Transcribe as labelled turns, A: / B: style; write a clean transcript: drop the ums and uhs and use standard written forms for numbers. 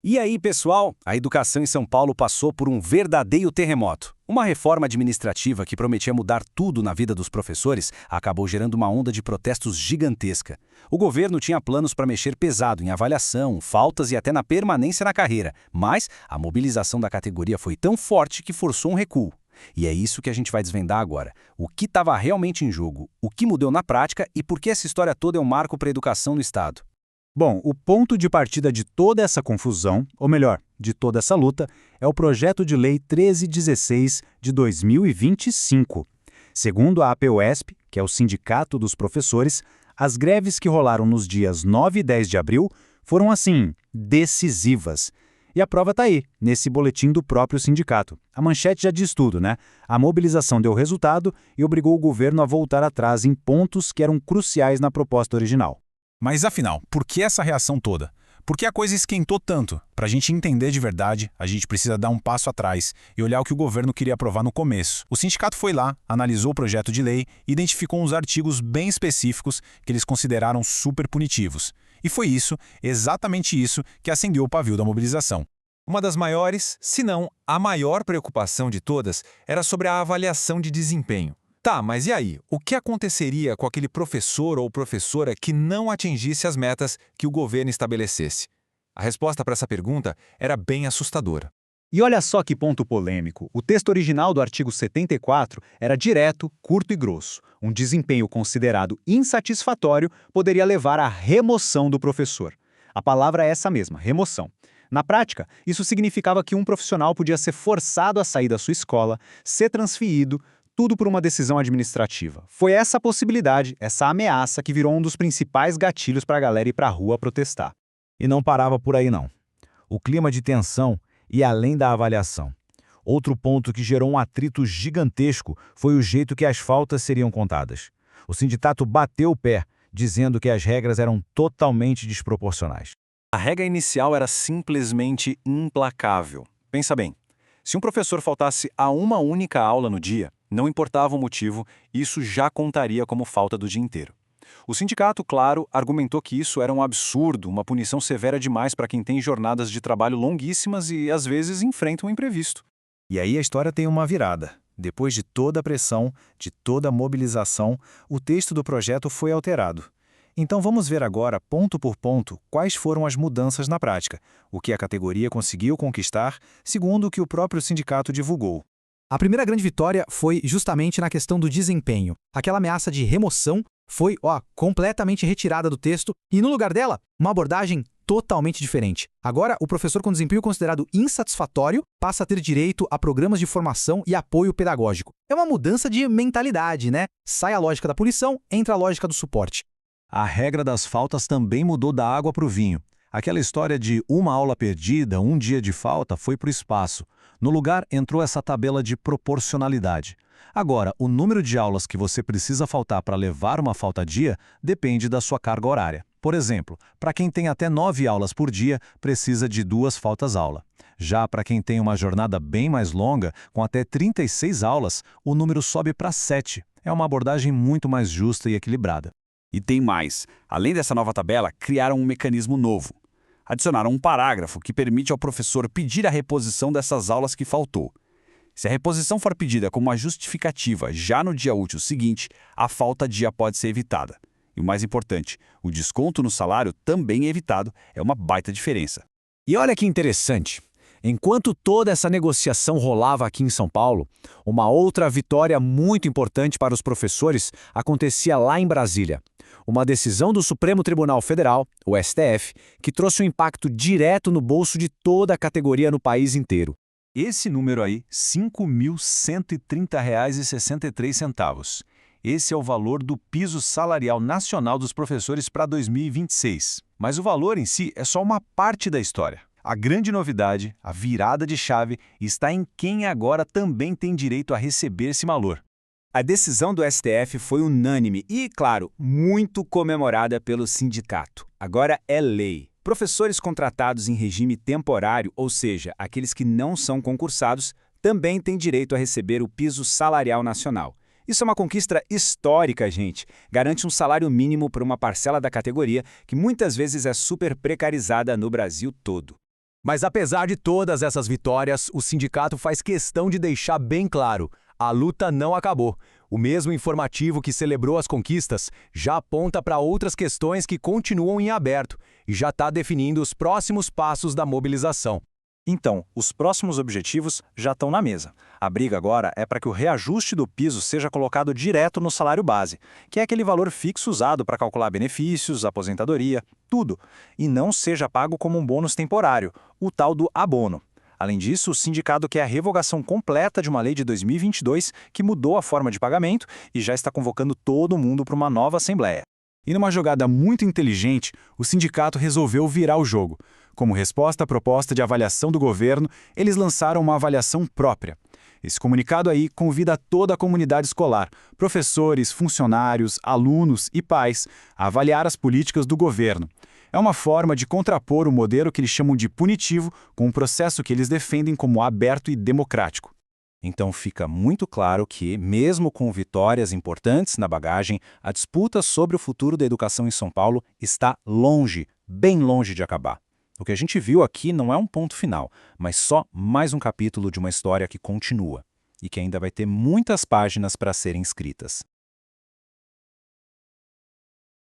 A: E aí, pessoal, a educação em São Paulo passou por um verdadeiro terremoto. Uma reforma administrativa que prometia mudar tudo na vida dos professores acabou gerando uma onda de protestos gigantesca. O governo tinha planos para mexer pesado em avaliação, faltas e até na permanência na carreira, mas a mobilização da categoria foi tão forte que forçou um recuo. E é isso que a gente vai desvendar agora. O que estava realmente em jogo, o que mudou na prática e por que essa história toda é um marco para a educação no Estado.
B: Bom, o ponto de partida de toda essa confusão, ou melhor, de toda essa luta, é o Projeto de Lei 1316 de 2025. Segundo a APUESP, que é o Sindicato dos Professores, as greves que rolaram nos dias 9 e 10 de abril foram, assim, decisivas. E a prova está aí, nesse boletim do próprio sindicato. A manchete já diz tudo, né? A mobilização deu resultado e obrigou o governo a voltar atrás em pontos que eram cruciais na proposta original.
C: Mas afinal, por que essa reação toda? Por que a coisa esquentou tanto? Para a gente entender de verdade, a gente precisa dar um passo atrás e olhar o que o governo queria aprovar no começo. O sindicato foi lá, analisou o projeto de lei e identificou uns artigos bem específicos que eles consideraram super punitivos. E foi isso, exatamente isso, que acendeu o pavio da mobilização.
D: Uma das maiores, se não a maior preocupação de todas, era sobre a avaliação de desempenho. Tá, mas e aí? O que aconteceria com aquele professor ou professora que não atingisse as metas que o governo estabelecesse? A resposta para essa pergunta era bem assustadora.
B: E olha só que ponto polêmico. O texto original do artigo 74 era direto, curto e grosso. Um desempenho considerado insatisfatório poderia levar à remoção do professor. A palavra é essa mesma, remoção. Na prática, isso significava que um profissional podia ser forçado a sair da sua escola, ser transferido, tudo por uma decisão administrativa. Foi essa possibilidade, essa ameaça, que virou um dos principais gatilhos para a galera ir para a rua protestar.
E: E não parava por aí, não. O clima de tensão ia além da avaliação. Outro ponto que gerou um atrito gigantesco foi o jeito que as faltas seriam contadas. O sindicato bateu o pé, dizendo que as regras eram totalmente desproporcionais.
A: A regra inicial era simplesmente implacável. Pensa bem, se um professor faltasse a uma única aula no dia, não importava o motivo, isso já contaria como falta do dia inteiro. O sindicato, claro, argumentou que isso era um absurdo, uma punição severa demais para quem tem jornadas de trabalho longuíssimas e, às vezes, enfrenta um imprevisto.
E: E aí a história tem uma virada. Depois de toda a pressão, de toda a mobilização, o texto do projeto foi alterado. Então vamos ver agora, ponto por ponto, quais foram as mudanças na prática, o que a categoria conseguiu conquistar, segundo o que o próprio sindicato divulgou.
F: A primeira grande vitória foi justamente na questão do desempenho. Aquela ameaça de remoção foi, completamente retirada do texto e, no lugar dela, uma abordagem totalmente diferente. Agora, o professor com desempenho considerado insatisfatório passa a ter direito a programas de formação e apoio pedagógico. É uma mudança de mentalidade, né? Sai a lógica da punição, entra a lógica do suporte.
E: A regra das faltas também mudou da água para o vinho. Aquela história de uma aula perdida, um dia de falta, foi para o espaço. No lugar, entrou essa tabela de proporcionalidade. Agora, o número de aulas que você precisa faltar para levar uma falta dia depende da sua carga horária. Por exemplo, para quem tem até 9 aulas por dia, precisa de 2 faltas-aula. Já para quem tem uma jornada bem mais longa, com até 36 aulas, o número sobe para 7. É uma abordagem muito mais justa e equilibrada.
A: E tem mais. Além dessa nova tabela, criaram um mecanismo novo. Adicionaram um parágrafo que permite ao professor pedir a reposição dessas aulas que faltou. Se a reposição for pedida como uma justificativa já no dia útil seguinte, a falta-dia pode ser evitada. E o mais importante, o desconto no salário também é evitado, é uma baita diferença.
E: E olha que interessante. Enquanto toda essa negociação rolava aqui em São Paulo, uma outra vitória muito importante para os professores acontecia lá em Brasília. Uma decisão do Supremo Tribunal Federal, o STF, que trouxe um impacto direto no bolso de toda a categoria no país inteiro.
B: Esse número aí, R$ 5.130,63. Esse é o valor do piso salarial nacional dos professores para 2026. Mas o valor em si é só uma parte da história. A grande novidade, a virada de chave, está em quem agora também tem direito a receber esse valor.
G: A decisão do STF foi unânime e, claro, muito comemorada pelo sindicato. Agora é lei. Professores contratados em regime temporário, ou seja, aqueles que não são concursados, também têm direito a receber o piso salarial nacional. Isso é uma conquista histórica, gente. Garante um salário mínimo para uma parcela da categoria que muitas vezes é super precarizada no Brasil todo.
E: Mas apesar de todas essas vitórias, o sindicato faz questão de deixar bem claro: a luta não acabou. O mesmo informativo que celebrou as conquistas já aponta para outras questões que continuam em aberto e já está definindo os próximos passos da mobilização.
B: Então, os próximos objetivos já estão na mesa. A briga agora é para que o reajuste do piso seja colocado direto no salário base, que é aquele valor fixo usado para calcular benefícios, aposentadoria, tudo, e não seja pago como um bônus temporário, o tal do abono. Além disso, o sindicato quer a revogação completa de uma lei de 2022 que mudou a forma de pagamento e já está convocando todo mundo para uma nova assembleia.
C: E numa jogada muito inteligente, o sindicato resolveu virar o jogo. Como resposta à proposta de avaliação do governo, eles lançaram uma avaliação própria. Esse comunicado aí convida toda a comunidade escolar, professores, funcionários, alunos e pais, a avaliar as políticas do governo. É uma forma de contrapor o modelo que eles chamam de punitivo com um processo que eles defendem como aberto e democrático.
B: Então fica muito claro que, mesmo com vitórias importantes na bagagem, a disputa sobre o futuro da educação em São Paulo está longe, bem longe de acabar. O que a gente viu aqui não é um ponto final, mas só mais um capítulo de uma história que continua e que ainda vai ter muitas páginas para serem escritas.